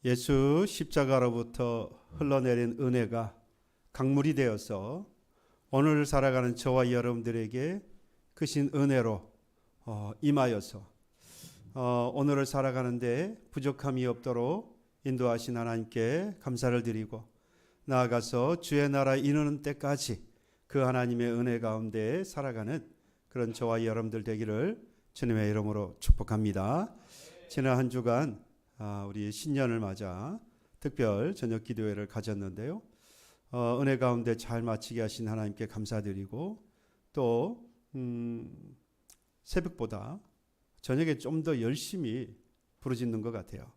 예수 십자가로부터 흘러내린 은혜가 강물이 되어서 오늘 살아가는 저와 여러분들에게 크신 은혜로 임하여서 오늘을 살아가는데 부족함이 없도록 인도하신 하나님께 감사를 드리고 나아가서 주의 나라에 이르는 때까지 그 하나님의 은혜 가운데 살아가는 그런 저와 여러분들 되기를 주님의 이름으로 축복합니다. 지난 한 주간 우리 신년을 맞아 특별 저녁 기도회를 가졌는데요. 은혜 가운데 잘 마치게 하신 하나님께 감사드리고 또 새벽보다 저녁에 좀 더 열심히 부르짖는 것 같아요.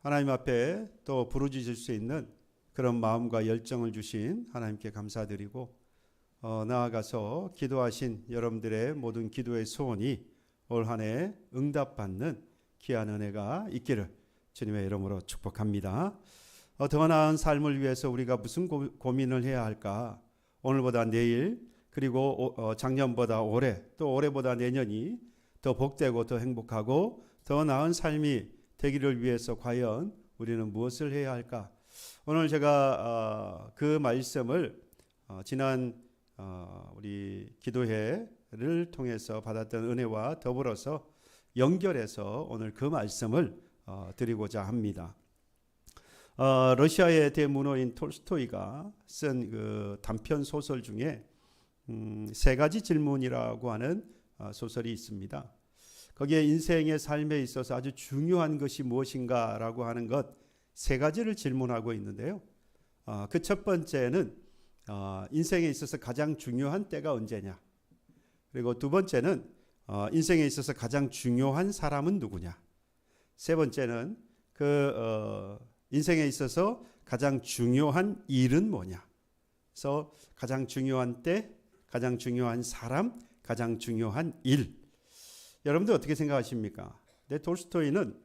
하나님 앞에 또 부르짖을 수 있는 그런 마음과 열정을 주신 하나님께 감사드리고 나아가서 기도하신 여러분들의 모든 기도의 소원이 올 한 해 응답받는 귀한 은혜가 있기를 주님의 이름으로 축복합니다. 더 나은 삶을 위해서 우리가 무슨 고민을 해야 할까? 오늘보다 내일 그리고 작년보다 올해 또 올해보다 내년이 더 복되고 더 행복하고 더 나은 삶이 되기를 위해서 과연 우리는 무엇을 해야 할까? 오늘 제가 그 말씀을 지난 우리 기도회를 통해서 받았던 은혜와 더불어서 연결해서 오늘 그 말씀을 드리고자 합니다. 러시아의 대문호인 톨스토이가 쓴 그 단편 소설 중에 세 가지 질문이라고 하는 소설이 있습니다. 거기에 인생의 삶에 있어서 아주 중요한 것이 무엇인가라고 하는 것 세 가지를 질문하고 있는데요. 그 첫 번째는 인생에 있어서 가장 중요한 때가 언제냐. 그리고 두 번째는 인생에 있어서 가장 중요한 사람은 누구냐. 세 번째는 인생에 있어서 가장 중요한 일은 뭐냐. 그래서 가장 중요한 때, 가장 중요한 사람, 가장 중요한 일. 여러분들 어떻게 생각하십니까? 톨스토이는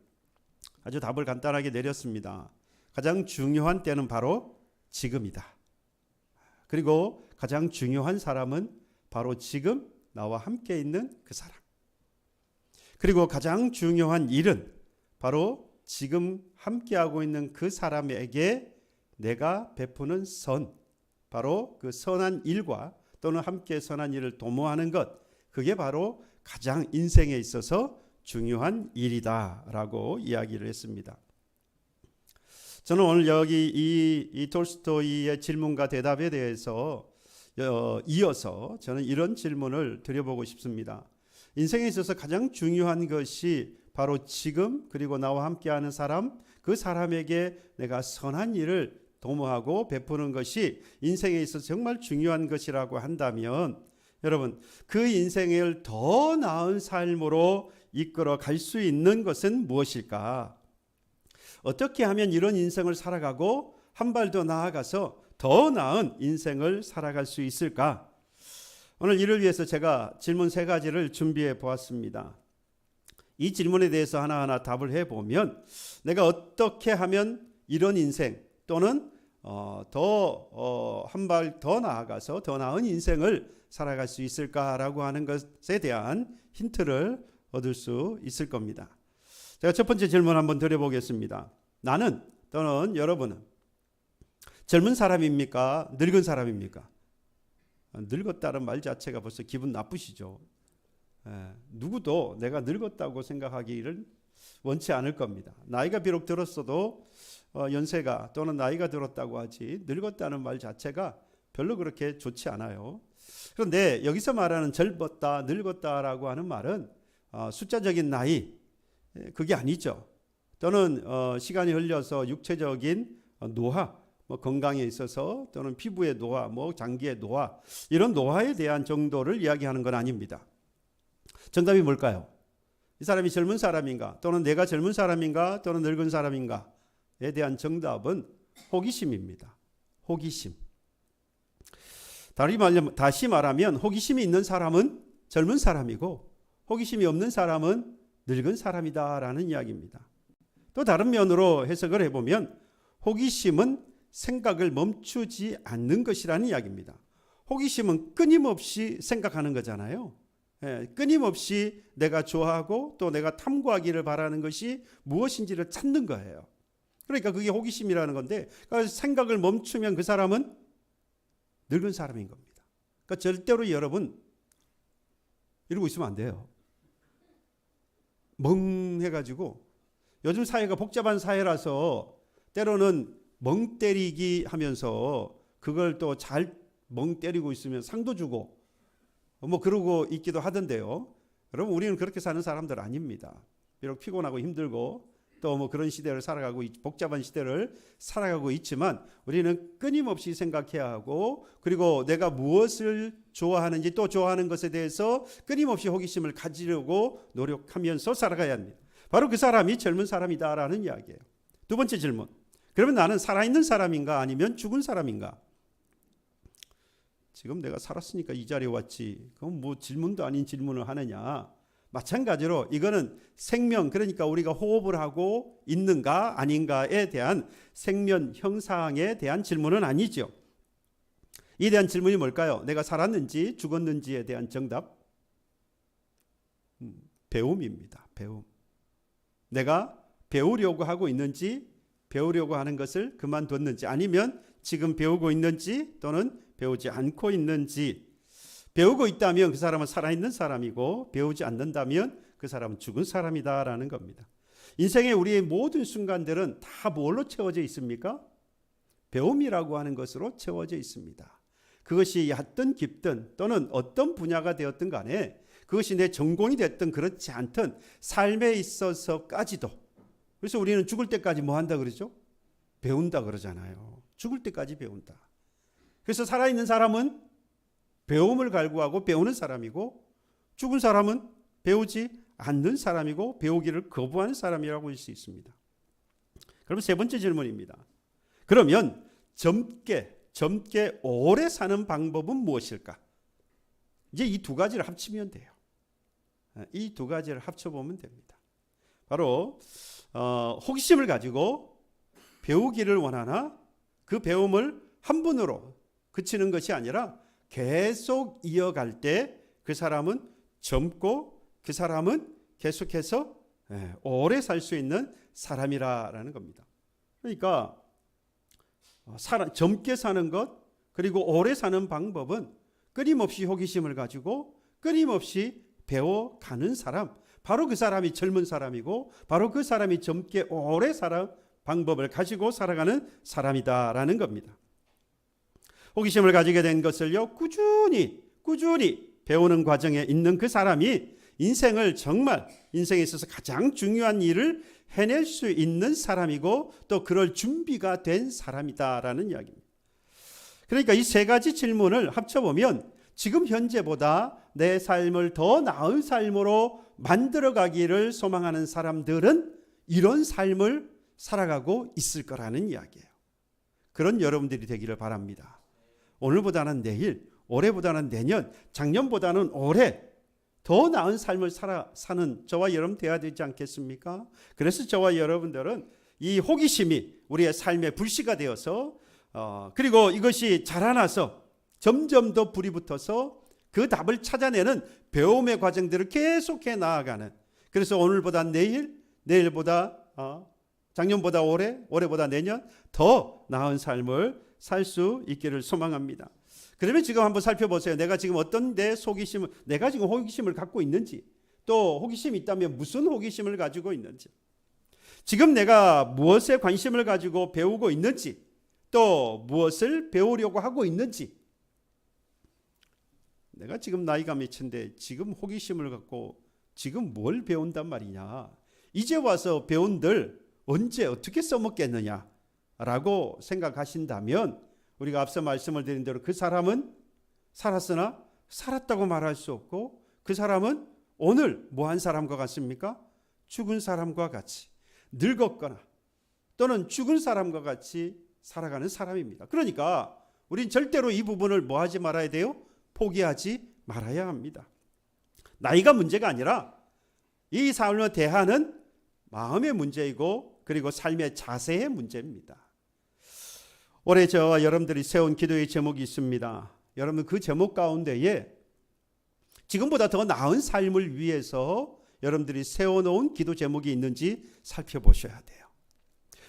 아주 답을 간단하게 내렸습니다. 가장 중요한 때는 바로 지금이다. 그리고 가장 중요한 사람은 바로 지금 나와 함께 있는 그 사람. 그리고 가장 중요한 일은 바로 지금 함께하고 있는 그 사람에게 내가 베푸는 선, 바로 그 선한 일과 또는 함께 선한 일을 도모하는 것, 그게 바로 가장 인생에 있어서 중요한 일이다라고 이야기를 했습니다. 저는 오늘 여기 이 톨스토이의 질문과 대답에 대해서 이어서 저는 이런 질문을 드려보고 싶습니다. 인생에 있어서 가장 중요한 것이 바로 지금 그리고 나와 함께하는 사람, 그 사람에게 내가 선한 일을 도모하고 베푸는 것이 인생에 있어서 정말 중요한 것이라고 한다면 여러분 그 인생을 더 나은 삶으로 이끌어 갈 수 있는 것은 무엇일까? 어떻게 하면 이런 인생을 살아가고 한 발 더 나아가서 더 나은 인생을 살아갈 수 있을까? 오늘 이를 위해서 제가 질문 세 가지를 준비해 보았습니다. 이 질문에 대해서 하나하나 답을 해보면 내가 어떻게 하면 이런 인생 또는 한 발 더 나아가서 더 나은 인생을 살아갈 수 있을까라고 하는 것에 대한 힌트를 얻을 수 있을 겁니다. 제가 첫 번째 질문 한번 드려보겠습니다. 나는 또는 여러분은 젊은 사람입니까? 늙은 사람입니까? 늙었다는 말 자체가 벌써 기분 나쁘시죠. 누구도 내가 늙었다고 생각하기를 원치 않을 겁니다. 나이가 비록 들었어도 연세가 또는 나이가 들었다고 하지 늙었다는 말 자체가 별로 그렇게 좋지 않아요. 그런데 여기서 말하는 젊었다, 늙었다라고 하는 말은 숫자적인 나이 그게 아니죠. 또는 시간이 흘려서 육체적인 노화, 건강에 있어서 또는 피부의 노화, 장기의 노화 이런 노화에 대한 정도를 이야기하는 건 아닙니다. 정답이 뭘까요? 이 사람이 젊은 사람인가 또는 내가 젊은 사람인가 또는 늙은 사람인가에 대한 정답은 호기심입니다. 호기심. 다시 말하면 호기심이 있는 사람은 젊은 사람이고 호기심이 없는 사람은 늙은 사람이다라는 이야기입니다. 또 다른 면으로 해석을 해보면 호기심은 생각을 멈추지 않는 것이라는 이야기입니다. 호기심은 끊임없이 생각하는 거잖아요. 끊임없이 내가 좋아하고 또 내가 탐구하기를 바라는 것이 무엇인지를 찾는 거예요. 그러니까 그게 호기심이라는 건데, 그러니까 생각을 멈추면 그 사람은 늙은 사람인 겁니다. 그러니까 절대로 여러분 이러고 있으면 안 돼요. 멍해가지고, 요즘 사회가 복잡한 사회라서 때로는 멍 때리기 하면서 그걸 또 잘 멍 때리고 있으면 상도 주고 뭐 그러고 있기도 하던데요. 여러분, 우리는 그렇게 사는 사람들 아닙니다. 비록 피곤하고 힘들고 또 뭐 그런 시대를 살아가고 복잡한 시대를 살아가고 있지만, 우리는 끊임없이 생각해야 하고, 그리고 내가 무엇을 좋아하는지 또 좋아하는 것에 대해서 끊임없이 호기심을 가지려고 노력하면서 살아가야 합니다. 바로 그 사람이 젊은 사람이다라는 이야기예요. 두 번째 질문. 그러면 나는 살아있는 사람인가 아니면 죽은 사람인가? 지금 내가 살았으니까 이 자리에 왔지, 그럼 뭐 질문도 아닌 질문을 하느냐? 마찬가지로 이거는 생명, 그러니까 우리가 호흡을 하고 있는가 아닌가에 대한 생명 형상에 대한 질문은 아니죠. 이에 대한 질문이 뭘까요? 내가 살았는지 죽었는지에 대한 정답, 배움입니다. 배움. 내가 배우려고 하고 있는지, 배우려고 하는 것을 그만뒀는지, 아니면 지금 배우고 있는지 또는 배우지 않고 있는지. 배우고 있다면 그 사람은 살아있는 사람이고, 배우지 않는다면 그 사람은 죽은 사람이다라는 겁니다. 인생의 우리의 모든 순간들은 다 뭘로 채워져 있습니까? 배움이라고 하는 것으로 채워져 있습니다. 그것이 얕든 깊든 또는 어떤 분야가 되었든 간에, 그것이 내 전공이 됐든 그렇지 않든 삶에 있어서까지도. 그래서 우리는 죽을 때까지 뭐 한다 그러죠? 배운다 그러잖아요. 죽을 때까지 배운다. 그래서 살아있는 사람은 배움을 갈구하고 배우는 사람이고, 죽은 사람은 배우지 않는 사람이고 배우기를 거부하는 사람이라고 할 수 있습니다. 그럼 세 번째 질문입니다. 그러면 젊게 오래 사는 방법은 무엇일까? 이제 이 두 가지를 합치면 돼요. 이 두 가지를 합쳐보면 됩니다. 바로 호기심을 가지고 배우기를 원하나, 그 배움을 한 번으로 그치는 것이 아니라 계속 이어갈 때 그 사람은 젊고 그 사람은 계속해서 오래 살 수 있는 사람이라는 겁니다. 그러니까 젊게 사는 것, 그리고 오래 사는 방법은 끊임없이 호기심을 가지고 끊임없이 배워가는 사람, 바로 그 사람이 젊은 사람이고, 바로 그 사람이 젊게 오래 살아 방법을 가지고 살아가는 사람이다라는 겁니다. 호기심을 가지게 된 것을요, 꾸준히 배우는 과정에 있는 그 사람이 인생을 정말, 인생에 있어서 가장 중요한 일을 해낼 수 있는 사람이고, 또 그럴 준비가 된 사람이다라는 이야기입니다. 그러니까 이 세 가지 질문을 합쳐보면, 지금 현재보다 내 삶을 더 나은 삶으로 만들어가기를 소망하는 사람들은 이런 삶을 살아가고 있을 거라는 이야기예요. 그런 여러분들이 되기를 바랍니다. 오늘보다는 내일, 올해보다는 내년, 작년보다는 올해 더 나은 삶을 사는 저와 여러분 되어야 되지 않겠습니까? 그래서 저와 여러분들은 이 호기심이 우리의 삶의 불씨가 되어서, 그리고 이것이 자라나서 점점 더 불이 붙어서 그 답을 찾아내는 배움의 과정들을 계속해 나아가는, 그래서 오늘보다 내일, 내일보다 작년보다 올해, 올해보다 내년 더 나은 삶을 살 수 있기를 소망합니다. 그러면 지금 한번 살펴보세요. 내가 지금 어떤 내가 지금 호기심을 갖고 있는지, 또 호기심이 있다면 무슨 호기심을 가지고 있는지, 지금 내가 무엇에 관심을 가지고 배우고 있는지, 또 무엇을 배우려고 하고 있는지. 내가 지금 나이가 몇인데 지금 호기심을 갖고 지금 뭘 배운단 말이냐, 이제 와서 배운들 언제 어떻게 써먹겠느냐 라고 생각하신다면, 우리가 앞서 말씀을 드린 대로 그 사람은 살았으나 살았다고 말할 수 없고, 그 사람은 오늘 뭐한 사람과 같습니까? 죽은 사람과 같이 늙었거나 또는 죽은 사람과 같이 살아가는 사람입니다. 그러니까 우린 절대로 이 부분을 뭐 하지 말아야 돼요? 포기하지 말아야 합니다. 나이가 문제가 아니라 이 삶을 대하는 마음의 문제이고, 그리고 삶의 자세의 문제입니다. 올해 저와 여러분들이 세운 기도의 제목이 있습니다. 여러분, 그 제목 가운데에 지금보다 더 나은 삶을 위해서 여러분들이 세워놓은 기도 제목이 있는지 살펴보셔야 돼요.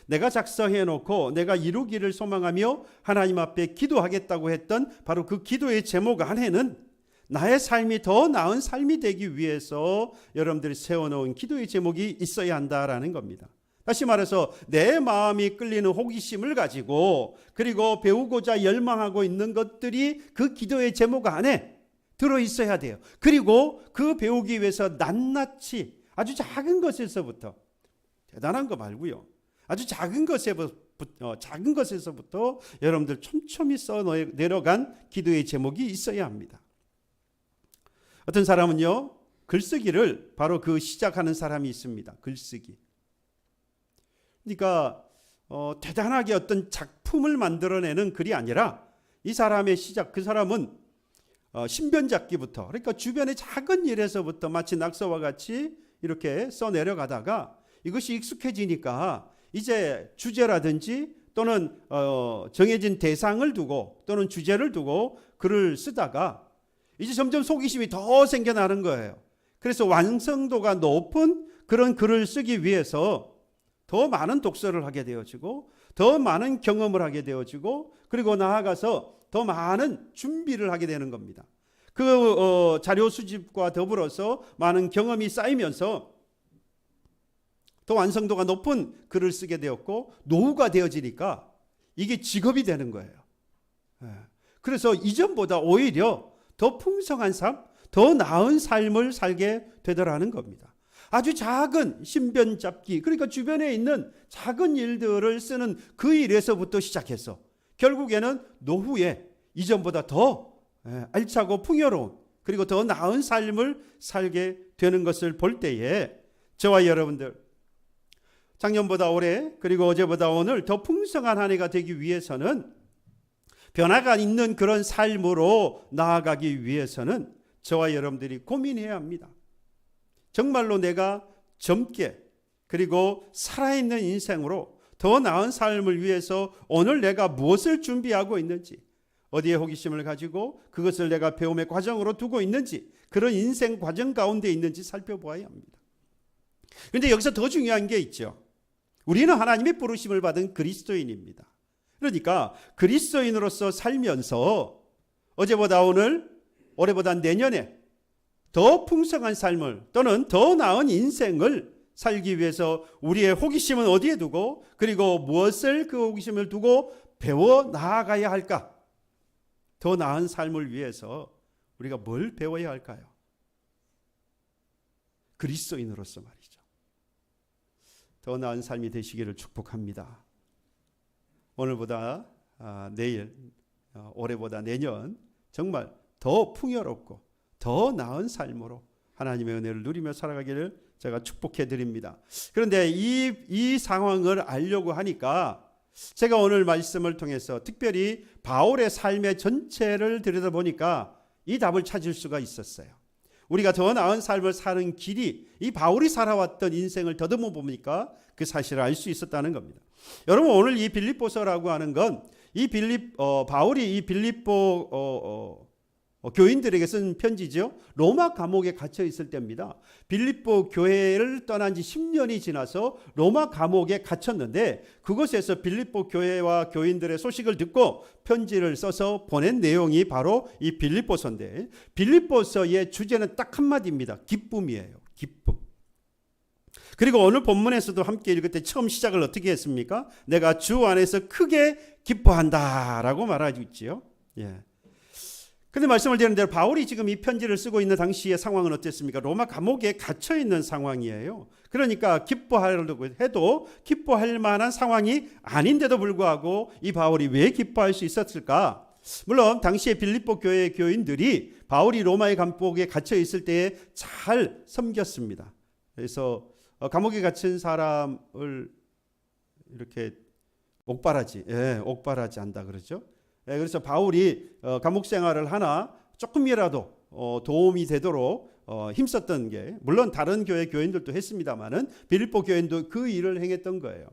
내가 작성해놓고 내가 이루기를 소망하며 하나님 앞에 기도하겠다고 했던 바로 그 기도의 제목 안에는 나의 삶이 더 나은 삶이 되기 위해서 여러분들이 세워놓은 기도의 제목이 있어야 한다라는 겁니다. 다시 말해서 내 마음이 끌리는 호기심을 가지고 그리고 배우고자 열망하고 있는 것들이 그 기도의 제목 안에 들어있어야 돼요. 그리고 그 배우기 위해서 낱낱이 아주 작은 것에서부터, 대단한 거 말고요, 아주 작은 것에서부터 여러분들 촘촘히 써내려간 기도의 제목이 있어야 합니다. 어떤 사람은요, 글쓰기를 바로 그 시작하는 사람이 있습니다. 글쓰기. 그러니까 대단하게 어떤 작품을 만들어내는 글이 아니라 이 사람의 시작, 그 사람은 신변잡기부터, 그러니까 주변의 작은 일에서부터 마치 낙서와 같이 이렇게 써내려가다가 이것이 익숙해지니까 이제 주제라든지 또는 정해진 대상을 두고 또는 주제를 두고 글을 쓰다가 이제 점점 호기심이 더 생겨나는 거예요. 그래서 완성도가 높은 그런 글을 쓰기 위해서 더 많은 독서를 하게 되어지고 더 많은 경험을 하게 되어지고 그리고 나아가서 더 많은 준비를 하게 되는 겁니다. 그 자료 수집과 더불어서 많은 경험이 쌓이면서 더 완성도가 높은 글을 쓰게 되었고 노후가 되어지니까 이게 직업이 되는 거예요. 그래서 이전보다 오히려 더 풍성한 삶, 더 나은 삶을 살게 되더라는 겁니다. 아주 작은 신변잡기, 그러니까 주변에 있는 작은 일들을 쓰는 그 일에서부터 시작해서 결국에는 노후에 이전보다 더 알차고 풍요로운 그리고 더 나은 삶을 살게 되는 것을 볼 때에 저와 여러분들 작년보다 올해 그리고 어제보다 오늘 더 풍성한 한 해가 되기 위해서는 변화가 있는 그런 삶으로 나아가기 위해서는 저와 여러분들이 고민해야 합니다. 정말로 내가 젊게 그리고 살아있는 인생으로 더 나은 삶을 위해서 오늘 내가 무엇을 준비하고 있는지, 어디에 호기심을 가지고 그것을 내가 배움의 과정으로 두고 있는지, 그런 인생 과정 가운데 있는지 살펴보아야 합니다. 그런데 여기서 더 중요한 게 있죠. 우리는 하나님의 부르심을 받은 그리스도인입니다. 그러니까 그리스도인으로서 살면서 어제보다 오늘, 올해보다 내년에 더 풍성한 삶을 또는 더 나은 인생을 살기 위해서 우리의 호기심은 어디에 두고 그리고 무엇을 그 호기심을 두고 배워 나아가야 할까? 더 나은 삶을 위해서 우리가 뭘 배워야 할까요? 그리스도인으로서 말이죠. 더 나은 삶이 되시기를 축복합니다. 오늘보다 내일, 올해보다 내년 정말 더 풍요롭고 더 나은 삶으로 하나님의 은혜를 누리며 살아가기를 제가 축복해 드립니다. 그런데 이 상황을 알려고 하니까 제가 오늘 말씀을 통해서 특별히 바울의 삶의 전체를 들여다보니까 이 답을 찾을 수가 있었어요. 우리가 더 나은 삶을 사는 길이 이 바울이 살아왔던 인생을 더듬어 보니까 그 사실을 알 수 있었다는 겁니다. 여러분, 오늘 이 빌립보서라고 하는 건 바울이 이 빌립보 교인들에게 쓴 편지죠. 로마 감옥에 갇혀 있을 때입니다. 빌립보 교회를 떠난 지 10년이 지나서 로마 감옥에 갇혔는데 그곳에서 빌립보 교회와 교인들의 소식을 듣고 편지를 써서 보낸 내용이 바로 이 빌립보서인데, 빌립보서의 주제는 딱 한마디입니다. 기쁨이에요. 기쁨. 그리고 오늘 본문에서도 함께 읽을 때 처음 시작을 어떻게 했습니까? 내가 주 안에서 크게 기뻐한다라고 말하고 있지요. 예. 그런데 말씀을 드리는 대로 바울이 지금 이 편지를 쓰고 있는 당시의 상황은 어땠습니까? 로마 감옥에 갇혀 있는 상황이에요. 그러니까 기뻐하려고 해도 기뻐할 만한 상황이 아닌데도 불구하고 이 바울이 왜 기뻐할 수 있었을까? 물론 당시의 빌립보 교회의 교인들이 바울이 로마의 감옥에 갇혀 있을 때에 잘 섬겼습니다. 그래서 감옥에 갇힌 사람을 이렇게 옥바라지 한다 그러죠. 그래서 바울이 감옥 생활을 하나 조금이라도 도움이 되도록 힘썼던 게, 물론 다른 교회 교인들도 했습니다만은 빌립보 교인도 그 일을 행했던 거예요.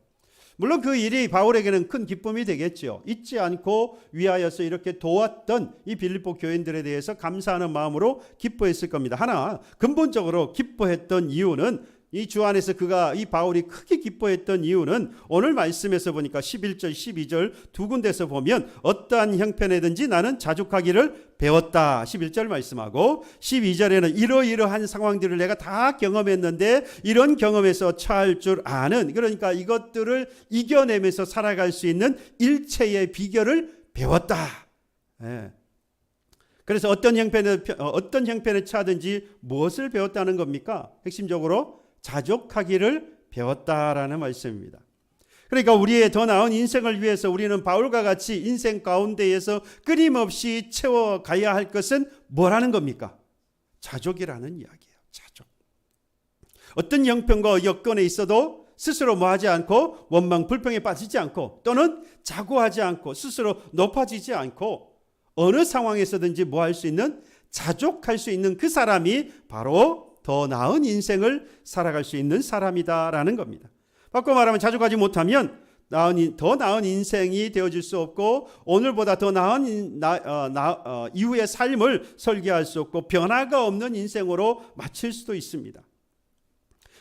물론 그 일이 바울에게는 큰 기쁨이 되겠죠. 잊지 않고 위하여서 이렇게 도왔던 이 빌립보 교인들에 대해서 감사하는 마음으로 기뻐했을 겁니다. 하나 근본적으로 기뻐했던 이유는 이 주 안에서 이 바울이 크게 기뻐했던 이유는 오늘 말씀에서 보니까 11절 12절 두 군데서 보면 어떠한 형편에든지 나는 자족하기를 배웠다 11절 말씀하고 12절에는 이러이러한 상황들을 내가 다 경험했는데 이런 경험에서 처할 줄 아는, 그러니까 이것들을 이겨내면서 살아갈 수 있는 일체의 비결을 배웠다. 예. 그래서 어떤 형편에 처하든지 무엇을 배웠다는 겁니까? 핵심적으로 자족하기를 배웠다라는 말씀입니다. 그러니까 우리의 더 나은 인생을 위해서 우리는 바울과 같이 인생 가운데에서 끊임없이 채워가야 할 것은 뭐라는 겁니까? 자족이라는 이야기예요. 자족. 어떤 형편과 여건에 있어도 스스로 뭐하지 않고 원망 불평에 빠지지 않고 또는 자고하지 않고 스스로 높아지지 않고 어느 상황에서든지 뭐할 수 있는, 자족할 수 있는 그 사람이 바로 더 나은 인생을 살아갈 수 있는 사람이다라는 겁니다. 바꿔 말하면 자족하지 못하면 더 나은 인생이 되어질 수 없고 오늘보다 더 나은 이후의 삶을 설계할 수 없고 변화가 없는 인생으로 마칠 수도 있습니다.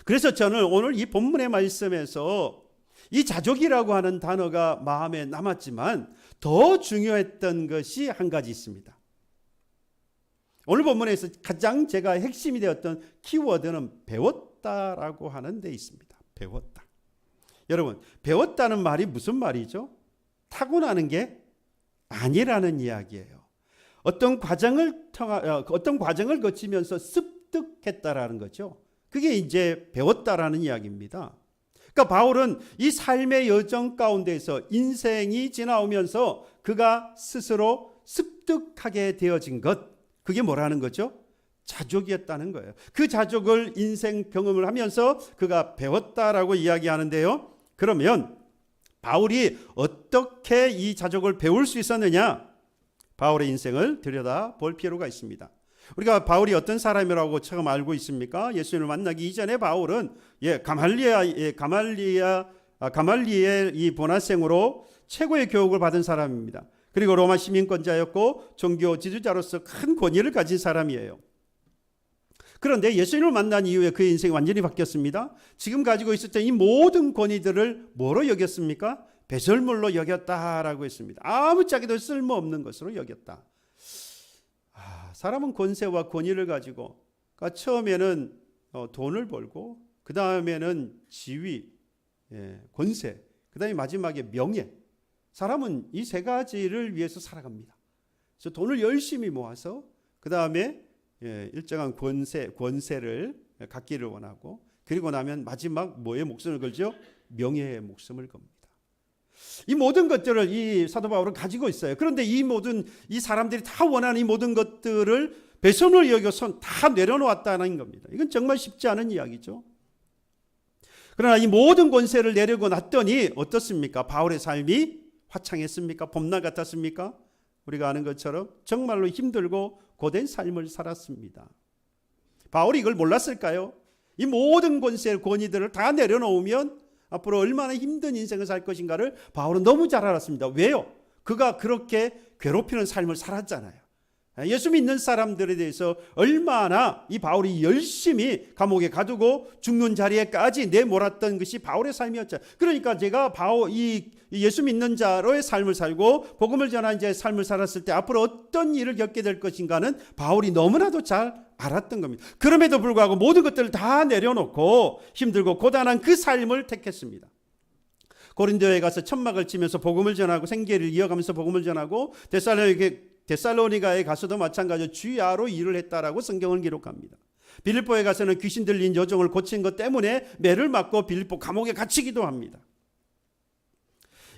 그래서 저는 오늘 이 본문의 말씀에서 이 자족이라고 하는 단어가 마음에 남았지만 더 중요했던 것이 한 가지 있습니다. 오늘 본문에서 가장 제가 핵심이 되었던 키워드는 배웠다라고 하는 데 있습니다. 배웠다. 여러분, 배웠다는 말이 무슨 말이죠? 타고나는 게 아니라는 이야기예요. 어떤 과정을 거치면서 습득했다라는 거죠. 그게 이제 배웠다라는 이야기입니다. 그러니까 바울은 이 삶의 여정 가운데서 인생이 지나오면서 그가 스스로 습득하게 되어진 것, 그게 뭐라는 거죠? 자족이었다는 거예요. 그 자족을 인생 경험을 하면서 그가 배웠다라고 이야기하는데요. 그러면 바울이 어떻게 이 자족을 배울 수 있었느냐? 바울의 인생을 들여다 볼 필요가 있습니다. 우리가 바울이 어떤 사람이라고 처음 알고 있습니까? 예수님을 만나기 이전에 바울은 가말리엘 이 본학생으로 최고의 교육을 받은 사람입니다. 그리고 로마 시민권자였고 종교 지도자로서 큰 권위를 가진 사람이에요. 그런데 예수님을 만난 이후에 그의 인생이 완전히 바뀌었습니다. 지금 가지고 있었던 이 모든 권위들을 뭐로 여겼습니까? 배설물로 여겼다라고 했습니다. 아무짝에도 쓸모없는 것으로 여겼다. 사람은 권세와 권위를 가지고 처음에는 돈을 벌고 그 다음에는 지위, 권세, 그 다음에 마지막에 명예. 사람은 이 세 가지를 위해서 살아갑니다. 그래서 돈을 열심히 모아서 그 다음에 일정한 권세를 갖기를 원하고 그리고 나면 마지막 뭐에 목숨을 걸죠? 명예의 목숨을 겁니다. 이 모든 것들을 이 사도 바울은 가지고 있어요. 그런데 이 사람들이 다 원하는 이 모든 것들을 배선을 여겨서 다 내려놓았다는 겁니다. 이건 정말 쉽지 않은 이야기죠. 그러나 이 모든 권세를 내려고 놨더니 어떻습니까? 바울의 삶이 화창했습니까? 봄날 같았습니까? 우리가 아는 것처럼 정말로 힘들고 고된 삶을 살았습니다. 바울이 이걸 몰랐을까요? 이 모든 권위들을 다 내려놓으면 앞으로 얼마나 힘든 인생을 살 것인가를 바울은 너무 잘 알았습니다. 왜요? 그가 그렇게 괴롭히는 삶을 살았잖아요. 예수 믿는 사람들에 대해서 얼마나 이 바울이 열심히 감옥에 가두고 죽는 자리에까지 내몰았던 것이 바울의 삶이었죠. 그러니까 제가 이 예수 믿는 자로의 삶을 살고 복음을 전하는 자의 삶을 살았을 때 앞으로 어떤 일을 겪게 될 것인가는 바울이 너무나도 잘 알았던 겁니다. 그럼에도 불구하고 모든 것들을 다 내려놓고 힘들고 고단한 그 삶을 택했습니다. 고린도에 가서 천막을 치면서 복음을 전하고 생계를 이어가면서 복음을 전하고 데살로니가에 가서도 마찬가지로 주야로 일을 했다라고 성경을 기록합니다. 빌립보에 가서는 귀신 들린 여종을 고친 것 때문에 매를 맞고 빌립보 감옥에 갇히기도 합니다.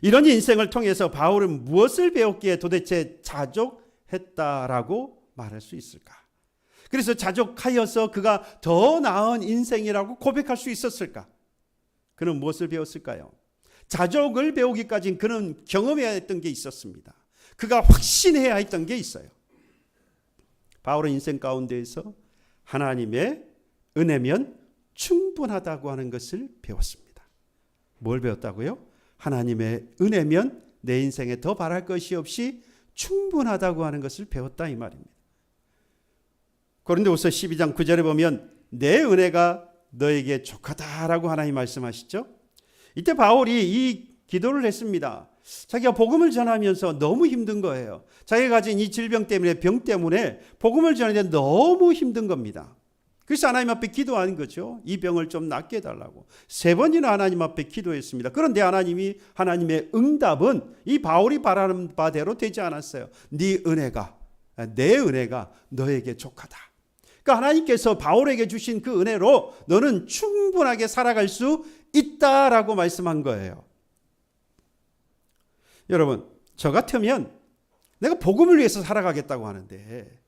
이런 인생을 통해서 바울은 무엇을 배웠기에 도대체 자족했다라고 말할 수 있을까? 그래서 자족하여서 그가 더 나은 인생이라고 고백할 수 있었을까? 그는 무엇을 배웠을까요? 자족을 배우기까지는 그는 경험해야 했던 게 있었습니다. 그가 확신해야 했던 게 있어요. 바울의 인생 가운데에서 하나님의 은혜면 충분하다고 하는 것을 배웠습니다. 뭘 배웠다고요? 하나님의 은혜면 내 인생에 더 바랄 것이 없이 충분하다고 하는 것을 배웠다 이 말입니다. 고린도후서 12장 9절에 보면 내 은혜가 너에게 족하다라고 하나님 말씀하시죠. 이때 바울이 이 기도를 했습니다. 자기가 복음을 전하면서 너무 힘든 거예요. 자기가 가진 이 질병 때문에, 병 때문에 복음을 전하는데 너무 힘든 겁니다. 그래서 하나님 앞에 기도하는 거죠. 이 병을 좀 낫게 해달라고 3번이나 하나님 앞에 기도했습니다. 그런데 하나님의 응답은 이 바울이 바라는 바대로 되지 않았어요. 내 은혜가 너에게 족하다. 그러니까 하나님께서 바울에게 주신 그 은혜로 너는 충분하게 살아갈 수 있다라고 말씀한 거예요. 여러분, 저 같으면 내가 복음을 위해서 살아가겠다고 하는데,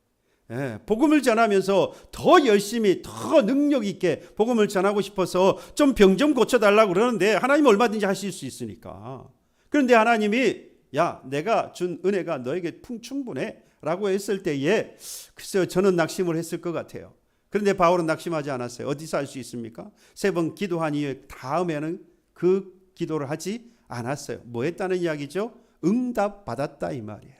복음을 전하면서 더 열심히, 더 능력 있게 복음을 전하고 싶어서 좀 병 좀 고쳐달라고 그러는데 하나님은 얼마든지 하실 수 있으니까. 그런데 하나님이 야, 내가 준 은혜가 너에게 충분해 라고 했을 때에 글쎄요, 저는 낙심을 했을 것 같아요. 그런데 바울은 낙심하지 않았어요. 어디서 할 수 있습니까? 3번 기도한 이후에 다음에는 그 기도를 하지 않았어요. 뭐 했다는 이야기죠? 응답 받았다 이 말이에요.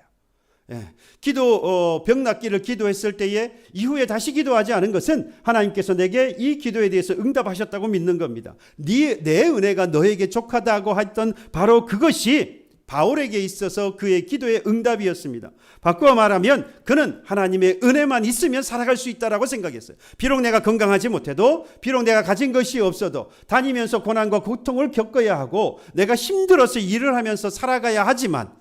병 낫기를 기도했을 때에 이후에 다시 기도하지 않은 것은 하나님께서 내게 이 기도에 대해서 응답하셨다고 믿는 겁니다. 내 은혜가 너에게 족하다고 했던 바로 그것이 바울에게 있어서 그의 기도의 응답이었습니다. 바꾸어 말하면 그는 하나님의 은혜만 있으면 살아갈 수 있다라고 생각했어요. 비록 내가 건강하지 못해도, 비록 내가 가진 것이 없어도, 다니면서 고난과 고통을 겪어야 하고 내가 힘들어서 일을 하면서 살아가야 하지만,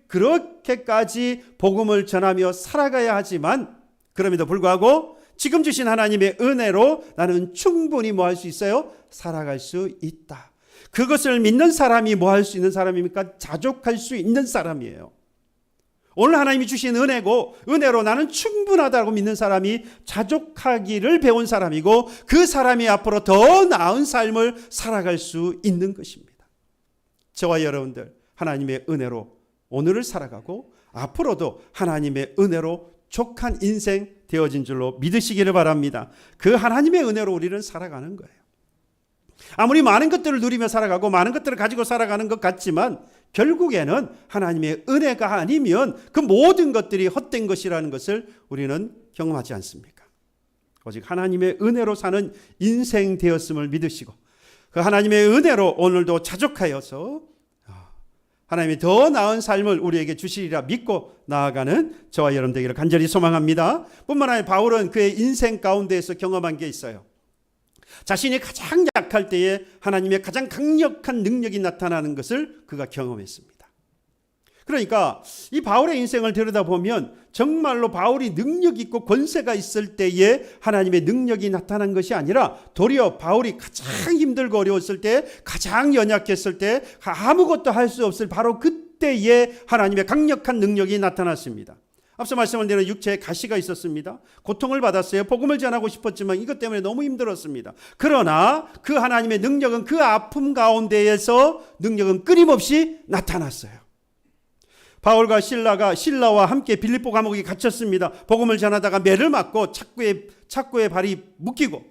그렇게까지 복음을 전하며 살아가야 하지만, 그럼에도 불구하고 지금 주신 하나님의 은혜로 나는 충분히 뭐 할 수 있어요? 살아갈 수 있다. 그것을 믿는 사람이 뭐 할 수 있는 사람입니까? 자족할 수 있는 사람이에요. 오늘 하나님이 주신 은혜로 나는 충분하다고 믿는 사람이 자족하기를 배운 사람이고, 그 사람이 앞으로 더 나은 삶을 살아갈 수 있는 것입니다. 저와 여러분들 하나님의 은혜로 오늘을 살아가고 앞으로도 하나님의 은혜로 족한 인생 되어진 줄로 믿으시기를 바랍니다. 그 하나님의 은혜로 우리는 살아가는 거예요. 아무리 많은 것들을 누리며 살아가고 많은 것들을 가지고 살아가는 것 같지만 결국에는 하나님의 은혜가 아니면 그 모든 것들이 헛된 것이라는 것을 우리는 경험하지 않습니까? 오직 하나님의 은혜로 사는 인생 되었음을 믿으시고 그 하나님의 은혜로 오늘도 자족하여서 하나님이 더 나은 삶을 우리에게 주시리라 믿고 나아가는 저와 여러분 되기를 간절히 소망합니다. 뿐만 아니라 바울은 그의 인생 가운데에서 경험한 게 있어요. 자신이 가장 약할 때에 하나님의 가장 강력한 능력이 나타나는 것을 그가 경험했습니다. 그러니까 이 바울의 인생을 들여다보면 정말로 바울이 능력 있고 권세가 있을 때에 하나님의 능력이 나타난 것이 아니라 도리어 바울이 가장 힘들고 어려웠을 때, 가장 연약했을 때, 아무것도 할 수 없을 바로 그때에 하나님의 강력한 능력이 나타났습니다. 앞서 말씀한 대로 육체에 가시가 있었습니다. 고통을 받았어요. 복음을 전하고 싶었지만 이것 때문에 너무 힘들었습니다. 그러나 그 하나님의 능력은 그 아픔 가운데에서 능력은 끊임없이 나타났어요. 바울과 신라와 함께 빌립보 감옥에 갇혔습니다. 복음을 전하다가 매를 맞고 착고에 발이 묶이고,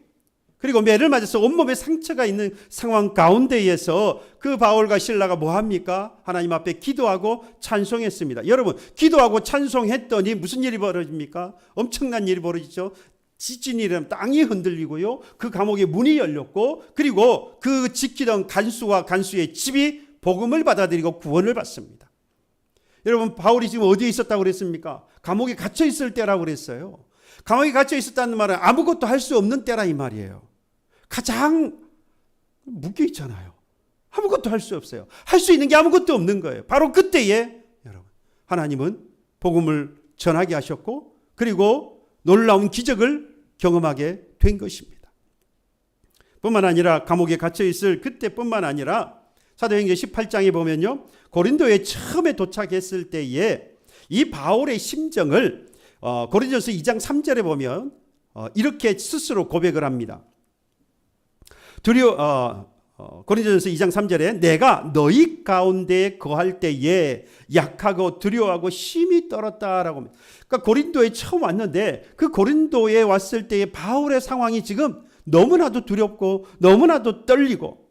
그리고 매를 맞아서 온몸에 상처가 있는 상황 가운데에서 그 바울과 신라가 뭐합니까? 하나님 앞에 기도하고 찬송했습니다. 여러분, 기도하고 찬송했더니 무슨 일이 벌어집니까? 엄청난 일이 벌어지죠. 지진이 일어나면 땅이 흔들리고요, 그 감옥의 문이 열렸고, 그리고 그 지키던 간수와 간수의 집이 복음을 받아들이고 구원을 받습니다. 여러분, 바울이 지금 어디에 있었다고 그랬습니까? 감옥에 갇혀 있을 때라고 그랬어요. 감옥에 갇혀 있었다는 말은 아무것도 할 수 없는 때라 이 말이에요. 가장 묶여 있잖아요. 아무것도 할 수 없어요. 할 수 있는 게 아무것도 없는 거예요. 바로 그때에 여러분, 하나님은 복음을 전하게 하셨고, 그리고 놀라운 기적을 경험하게 된 것입니다. 뿐만 아니라 감옥에 갇혀 있을 그때뿐만 아니라 사도행전 18장에 보면요, 고린도에 처음에 도착했을 때에 이 바울의 심정을 고린도서 2장 3절에 보면 이렇게 스스로 고백을 합니다. 고린도전서 2장 3절에 내가 너희 가운데 거할 때에 약하고 두려워하고 심히 떨었다라고. 그러니까 고린도에 처음 왔는데 그 고린도에 왔을 때의 바울의 상황이 지금 너무나도 두렵고 너무나도 떨리고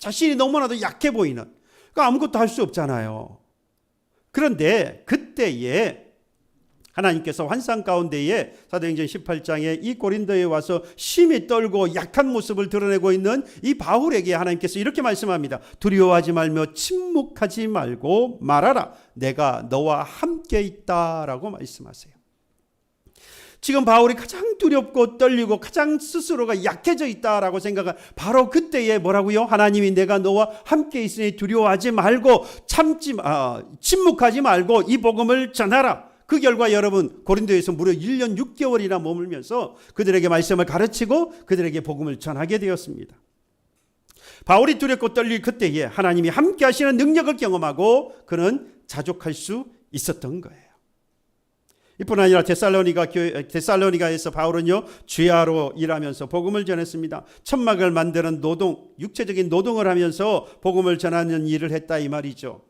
자신이 너무나도 약해 보이는, 그러니까 아무것도 할 수 없잖아요. 그런데 그때에 하나님께서 환상 가운데에 사도행전 18장에 이 고린도에 와서 심히 떨고 약한 모습을 드러내고 있는 이 바울에게 하나님께서 이렇게 말씀합니다. 두려워하지 말며 침묵하지 말고 말하라. 내가 너와 함께 있다라고 말씀하세요. 지금 바울이 가장 두렵고 떨리고 가장 스스로가 약해져 있다라고 생각한 바로 그때에 뭐라고요? 하나님이 내가 너와 함께 있으니 두려워하지 말고 침묵하지 말고 이 복음을 전하라. 그 결과 여러분 고린도에서 무려 1년 6개월이나 머물면서 그들에게 말씀을 가르치고 그들에게 복음을 전하게 되었습니다. 바울이 두렵고 떨릴 그때에 하나님이 함께 하시는 능력을 경험하고 그는 자족할 수 있었던 거예요. 이뿐 아니라 데살로니가에서 바울은요 주야로 일하면서 복음을 전했습니다. 천막을 만드는 노동, 육체적인 노동을 하면서 복음을 전하는 일을 했다 이 말이죠.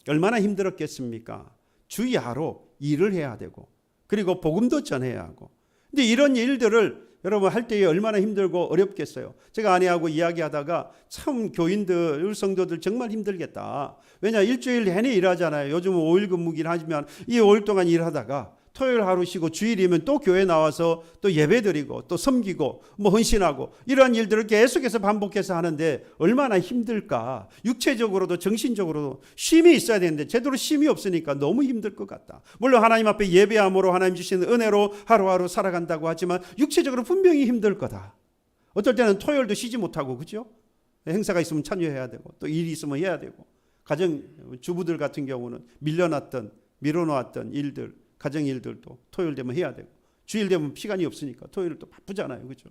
얼마나 힘들었겠습니까? 주야로 일을 해야 되고 그리고 복음도 전해야 하고. 근데 이런 일들을 여러분 할 때에 얼마나 힘들고 어렵겠어요. 제가 아내하고 이야기하다가 참 교인들, 성도들 정말 힘들겠다. 왜냐 일주일 내내 일하잖아요. 요즘은 5일 근무긴 하지만 이 5일 동안 일하다가 토요일 하루 쉬고 주일이면 또 교회 나와서 또 예배드리고 또 섬기고 뭐 헌신하고 이런 일들을 계속해서 반복해서 하는데 얼마나 힘들까. 육체적으로도 정신적으로도 쉼이 있어야 되는데 제대로 쉼이 없으니까 너무 힘들 것 같다. 물론 하나님 앞에 예배함으로 하나님 주시는 은혜로 하루하루 살아간다고 하지만 육체적으로 분명히 힘들 거다. 어떨 때는 토요일도 쉬지 못하고 그죠? 행사가 있으면 참여해야 되고 또 일이 있으면 해야 되고 가정 주부들 같은 경우는 미뤄놓았던 일들 가정 일들도 토요일 되면 해야 되고 주일 되면 시간이 없으니까 토요일 또 바쁘잖아요. 그렇죠?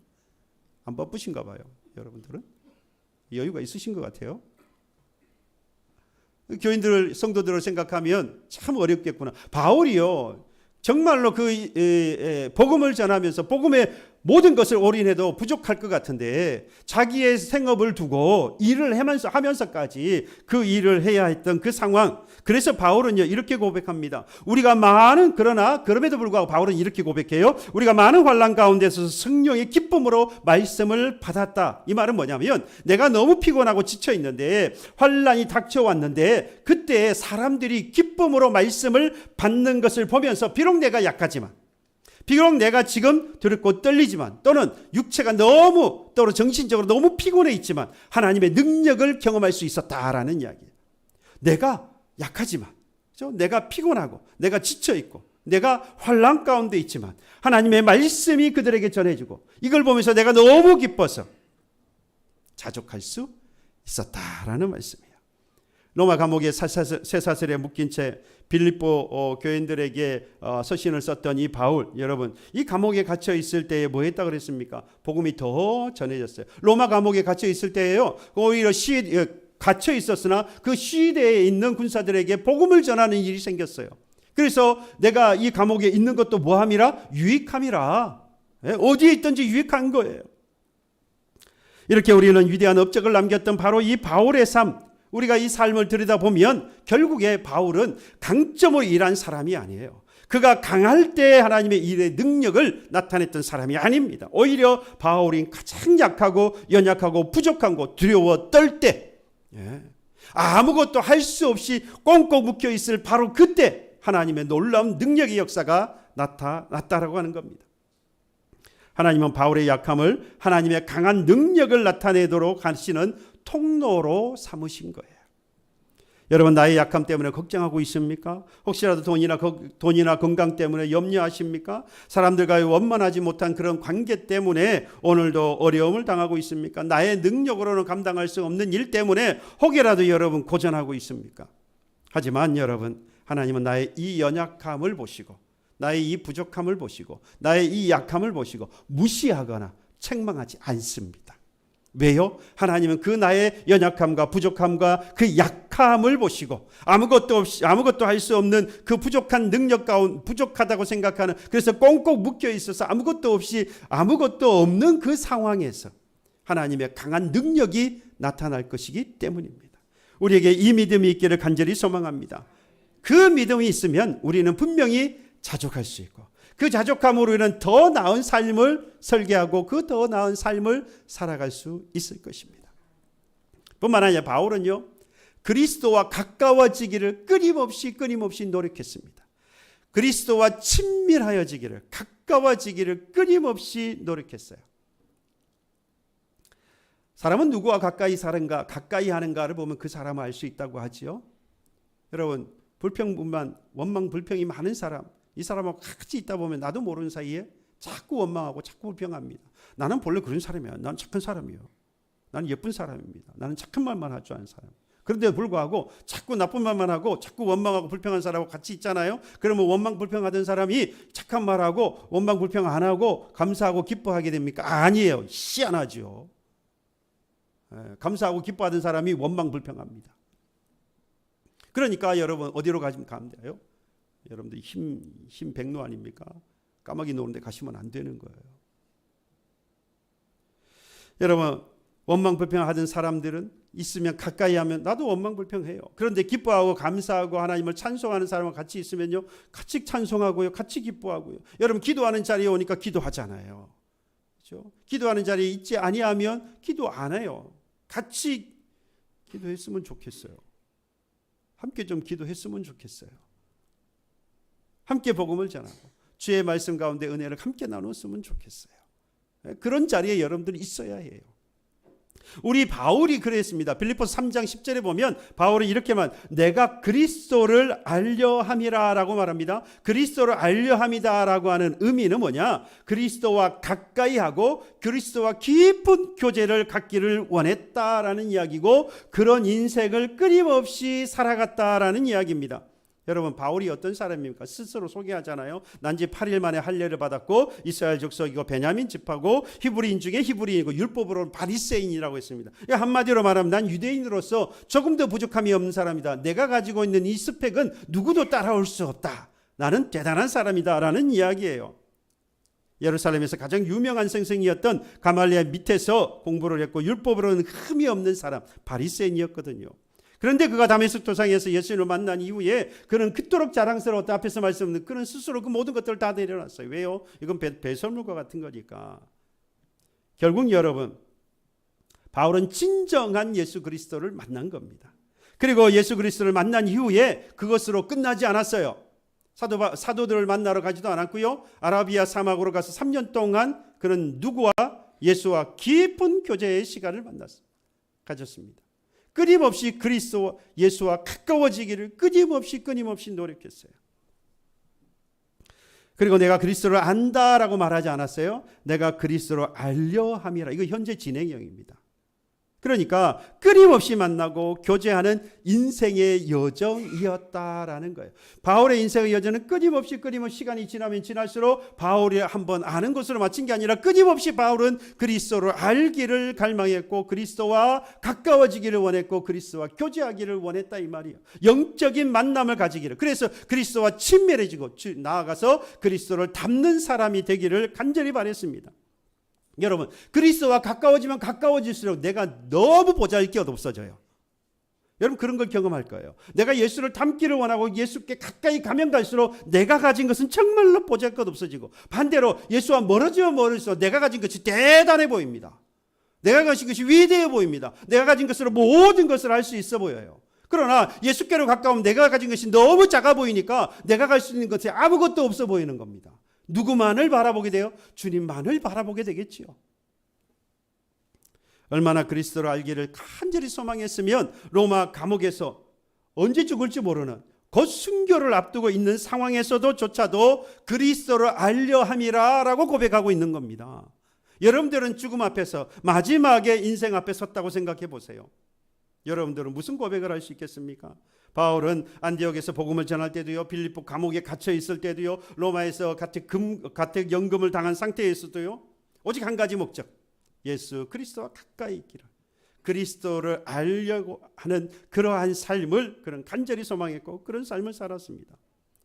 안 바쁘신가 봐요. 여러분들은 여유가 있으신 것 같아요. 교인들 성도들을 생각하면 참 어렵겠구나. 바울이요 정말로 그 복음을 전하면서 복음의 모든 것을 올인해도 부족할 것 같은데 자기의 생업을 두고 일을 하면서까지 그 일을 해야 했던 그 상황. 그래서 바울은요 이렇게 고백합니다. 그러나 그럼에도 불구하고 바울은 이렇게 고백해요. 우리가 많은 환난 가운데서 성령의 기쁨으로 말씀을 받았다. 이 말은 뭐냐면 내가 너무 피곤하고 지쳐 있는데 환난이 닥쳐왔는데 그때 사람들이 기쁨으로 말씀을 받는 것을 보면서 비록 내가 약하지만 비록 내가 지금 두렵고 떨리지만 또는 육체가 너무 또는 정신적으로 너무 피곤해 있지만 하나님의 능력을 경험할 수 있었다라는 이야기예요. 내가 약하지만 그렇죠? 내가 피곤하고 내가 지쳐있고 내가 환난 가운데 있지만 하나님의 말씀이 그들에게 전해지고 이걸 보면서 내가 너무 기뻐서 자족할 수 있었다라는 말씀이에요. 로마 감옥에 쇠사슬에 묶인 채 빌립보 교인들에게 서신을 썼던 이 바울, 여러분 이 감옥에 갇혀 있을 때에 뭐 했다 그랬습니까? 복음이 더 전해졌어요. 로마 감옥에 갇혀 있을 때에요 오히려 갇혀 있었으나 그 시대에 있는 군사들에게 복음을 전하는 일이 생겼어요. 그래서 내가 이 감옥에 있는 것도 뭐함이라? 유익함이라. 어디에 있든지 유익한 거예요. 이렇게 우리는 위대한 업적을 남겼던 바로 이 바울의 삶, 우리가 이 삶을 들여다보면 결국에 바울은 강점으로 일한 사람이 아니에요. 그가 강할 때 하나님의 일의 능력을 나타냈던 사람이 아닙니다. 오히려 바울이 가장 약하고 연약하고 부족하고 두려워 떨 때 아무것도 할 수 없이 꽁꽁 묶여 있을 바로 그때 하나님의 놀라운 능력의 역사가 나타났다라고 하는 겁니다. 하나님은 바울의 약함을 하나님의 강한 능력을 나타내도록 하시는 통로로 삼으신 거예요. 여러분 나의 약함 때문에 걱정하고 있습니까? 혹시라도 돈이나 건강 때문에 염려하십니까? 사람들과의 원만하지 못한 그런 관계 때문에 오늘도 어려움을 당하고 있습니까? 나의 능력으로는 감당할 수 없는 일 때문에 혹여라도 여러분 고전하고 있습니까? 하지만 여러분 하나님은 나의 이 연약함을 보시고 나의 이 부족함을 보시고 나의 이 약함을 보시고 무시하거나 책망하지 않습니다. 왜요? 하나님은 그 나의 연약함과 부족함과 그 약함을 보시고 아무것도 할 수 없는 그 부족한 능력 가운데 부족하다고 생각하는 그래서 꽁꽁 묶여 있어서 아무것도 없는 그 상황에서 하나님의 강한 능력이 나타날 것이기 때문입니다. 우리에게 이 믿음이 있기를 간절히 소망합니다. 그 믿음이 있으면 우리는 분명히 자족할 수 있고 그 자족함으로 인한 더 나은 삶을 설계하고 그 더 나은 삶을 살아갈 수 있을 것입니다. 뿐만 아니라 바울은요, 그리스도와 가까워지기를 끊임없이 노력했습니다. 그리스도와 친밀하여지기를, 가까워지기를 끊임없이 노력했어요. 사람은 누구와 가까이 사는가, 가까이 하는가를 보면 그 사람을 알 수 있다고 하지요. 여러분, 불평분만, 원망, 불평이 많은 사람, 이 사람하고 같이 있다 보면 나도 모르는 사이에 자꾸 원망하고 자꾸 불평합니다. 나는 본래 그런 사람이야. 나는 착한 사람이에요. 나는 예쁜 사람입니다. 나는 착한 말만 할 줄 아는 사람. 그런데 불구하고 자꾸 나쁜 말만 하고 자꾸 원망하고 불평한 사람하고 같이 있잖아요. 그러면 원망 불평하던 사람이 착한 말하고 원망 불평 안 하고 감사하고 기뻐하게 됩니까? 아니에요. 희한하죠. 감사하고 기뻐하던 사람이 원망 불평합니다. 그러니까 여러분 어디로 가면 돼요? 여러분들 힘 백로 아닙니까? 까마귀 노는데 가시면 안 되는 거예요. 여러분, 원망 불평하던 사람들은 있으면 가까이 하면 나도 원망 불평해요. 그런데 기뻐하고 감사하고 하나님을 찬송하는 사람과 같이 있으면요, 같이 찬송하고요, 같이 기뻐하고요. 여러분, 기도하는 자리에 오니까 기도하잖아요. 그렇죠? 기도하는 자리에 있지 아니하면 기도 안 해요. 같이 기도했으면 좋겠어요. 함께 좀 기도했으면 좋겠어요. 함께 복음을 전하고 주의 말씀 가운데 은혜를 함께 나눴으면 좋겠어요. 그런 자리에 여러분들이 있어야 해요. 우리 바울이 그랬습니다. 빌립보서 3장 10절에 보면 바울이 이렇게만, 내가 그리스도를 알려함이라 라고 말합니다. 그리스도를 알려함이다라고 하는 의미는 뭐냐? 그리스도와 가까이 하고 그리스도와 깊은 교제를 갖기를 원했다라는 이야기고, 그런 인생을 끊임없이 살아갔다라는 이야기입니다. 여러분, 바울이 어떤 사람입니까? 스스로 소개하잖아요. 난지 8일 만에 할례를 받았고 이스라엘 족속이고 베냐민 집하고 히브리인 중에 히브리인이고 율법으로는 바리새인이라고 했습니다. 한마디로 말하면 난 유대인으로서 조금 더 부족함이 없는 사람이다. 내가 가지고 있는 이 스펙은 누구도 따라올 수 없다. 나는 대단한 사람이다라는 이야기예요. 예루살렘에서 가장 유명한 선생이었던 가말리엘 밑에서 공부를 했고 율법으로는 흠이 없는 사람, 바리새인이었거든요. 그런데 그가 다메섹 도상에서 예수님을 만난 이후에 그는 그토록 자랑스러웠다. 앞에서 말씀드린 그는 스스로 그 모든 것들을 다 내려놨어요. 왜요? 이건 배설물과 같은 거니까. 결국 여러분, 바울은 진정한 예수 그리스도를 만난 겁니다. 그리고 예수 그리스도를 만난 이후에 그것으로 끝나지 않았어요. 사도들을 만나러 가지도 않았고요. 아라비아 사막으로 가서 3년 동안 그는 누구와 예수와 깊은 교제의 시간을 가졌습니다. 끊임없이 그리스도와 예수와 가까워지기를 끊임없이 노력했어요. 그리고 내가 그리스도를 안다라고 말하지 않았어요. 내가 그리스도를 알려함이라. 이거 현재 진행형입니다. 그러니까 끊임없이 만나고 교제하는 인생의 여정이었다라는 거예요. 바울의 인생의 여정은 끊임없이 시간이 지나면 지날수록 바울이 한번 아는 것으로 마친 게 아니라 끊임없이 바울은 그리스도를 알기를 갈망했고 그리스도와 가까워지기를 원했고 그리스도와 교제하기를 원했다 이 말이에요. 영적인 만남을 가지기를. 그래서 그리스도와 친밀해지고 나아가서 그리스도를 닮는 사람이 되기를 간절히 바랬습니다. 여러분, 그리스도와 가까워지면 가까워질수록 내가 너무 보잘것 없어져요. 여러분, 그런 걸 경험할 거예요. 내가 예수를 닮기를 원하고 예수께 가까이 가면 갈수록 내가 가진 것은 정말로 보잘것 없어지고, 반대로 예수와 멀어지면 멀어질수록 내가 가진 것이 대단해 보입니다. 내가 가진 것이 위대해 보입니다. 내가 가진 것으로 모든 것을 할 수 있어 보여요. 그러나 예수께로 가까우면 내가 가진 것이 너무 작아 보이니까 내가 갈 수 있는 것이 아무것도 없어 보이는 겁니다. 누구만을 바라보게 돼요? 주님만을 바라보게 되겠지요. 얼마나 그리스도를 알기를 간절히 소망했으면 로마 감옥에서 언제 죽을지 모르는 곧 순교를 앞두고 있는 상황에서도 조차도 그리스도를 알려함이라 라고 고백하고 있는 겁니다. 여러분들은 죽음 앞에서 마지막에 인생 앞에 섰다고 생각해 보세요. 여러분들은 무슨 고백을 할 수 있겠습니까? 바울은 안디옥에서 복음을 전할 때도요, 빌립보 감옥에 gat혀 있을 때도요, 로마에서 가택 연금을 당한 상태에서도요, 오직 한 가지 목적, 예수 그리스도와 가까이 있기를, 그리스도를 알려고 하는 그러한 삶을 그런 간절히 소망했고 그런 삶을 살았습니다.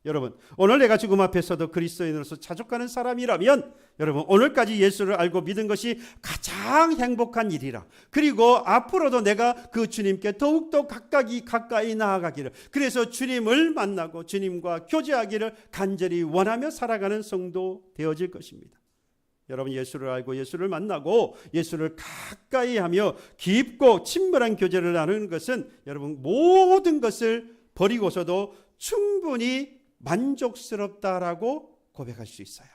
여러분, 오늘 내가 죽음 앞에서도 그리스도인으로서 자족하는 사람이라면 여러분, 오늘까지 예수를 알고 믿은 것이 가장 행복한 일이라. 그리고 앞으로도 내가 그 주님께 더욱더 가까이 나아가기를, 그래서 주님을 만나고 주님과 교제하기를 간절히 원하며 살아가는 성도 되어질 것입니다. 여러분 예수를 알고 예수를 만나고 예수를 가까이 하며 깊고 친밀한 교제를 나누는 것은 여러분 모든 것을 버리고서도 충분히 만족스럽다라고 고백할 수 있어요.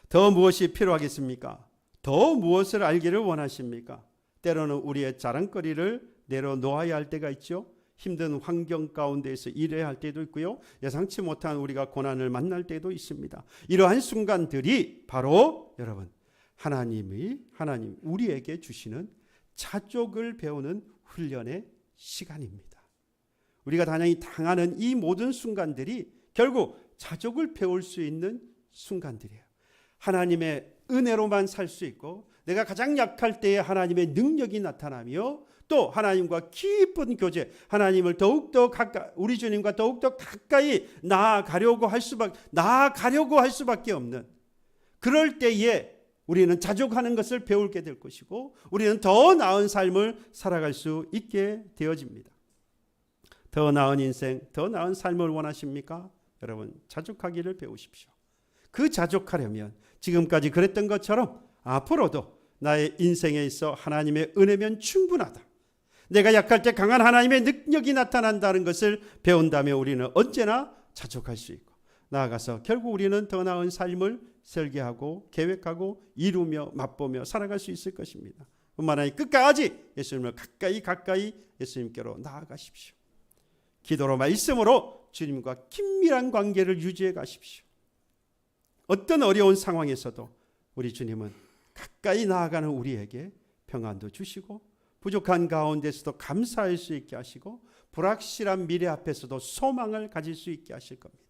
더 무엇이 필요하겠습니까? 더 무엇을 알기를 원하십니까? 때로는 우리의 자랑거리를 내려놓아야 할 때가 있죠. 힘든 환경 가운데에서 일해야 할 때도 있고요. 예상치 못한 우리가 고난을 만날 때도 있습니다. 이러한 순간들이 바로 여러분 하나님 우리에게 주시는 자족을 배우는 훈련의 시간입니다. 우리가 단연히 당하는 이 모든 순간들이 결국 자족을 배울 수 있는 순간들이에요. 하나님의 은혜로만 살 수 있고 내가 가장 약할 때에 하나님의 능력이 나타나며 또 하나님과 깊은 교제, 하나님을 더욱더 가까이, 우리 주님과 더욱더 가까이 나아가려고 할 수밖에 없는, 그럴 때에 우리는 자족하는 것을 배우게 될 것이고 우리는 더 나은 삶을 살아갈 수 있게 되어집니다. 더 나은 인생, 더 나은 삶을 원하십니까? 여러분 자족하기를 배우십시오. 그 자족하려면 지금까지 그랬던 것처럼 앞으로도 나의 인생에 있어 하나님의 은혜면 충분하다, 내가 약할 때 강한 하나님의 능력이 나타난다는 것을 배운다면 우리는 언제나 자족할 수 있고 나아가서 결국 우리는 더 나은 삶을 설계하고 계획하고 이루며 맛보며 살아갈 수 있을 것입니다. 뿐만 아니라 끝까지 예수님을 가까이 예수님께로 나아가십시오. 기도로 말씀으로 주님과 긴밀한 관계를 유지해 가십시오. 어떤 어려운 상황에서도 우리 주님은 가까이 나아가는 우리에게 평안도 주시고 부족한 가운데서도 감사할 수 있게 하시고 불확실한 미래 앞에서도 소망을 가질 수 있게 하실 겁니다.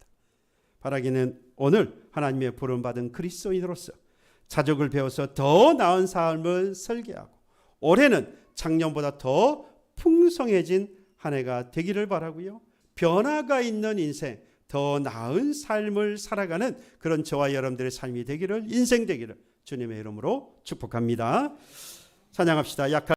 바라기는 오늘 하나님의 부름받은 그리스도인으로서 자족을 배워서 더 나은 삶을 설계하고 올해는 작년보다 더 풍성해진 한 해가 되기를 바라고요. 변화가 있는 인생, 더 나은 삶을 살아가는 그런 저와 여러분들의 삶이 되기를, 인생 되기를 주님의 이름으로 축복합니다. 찬양합시다. 약한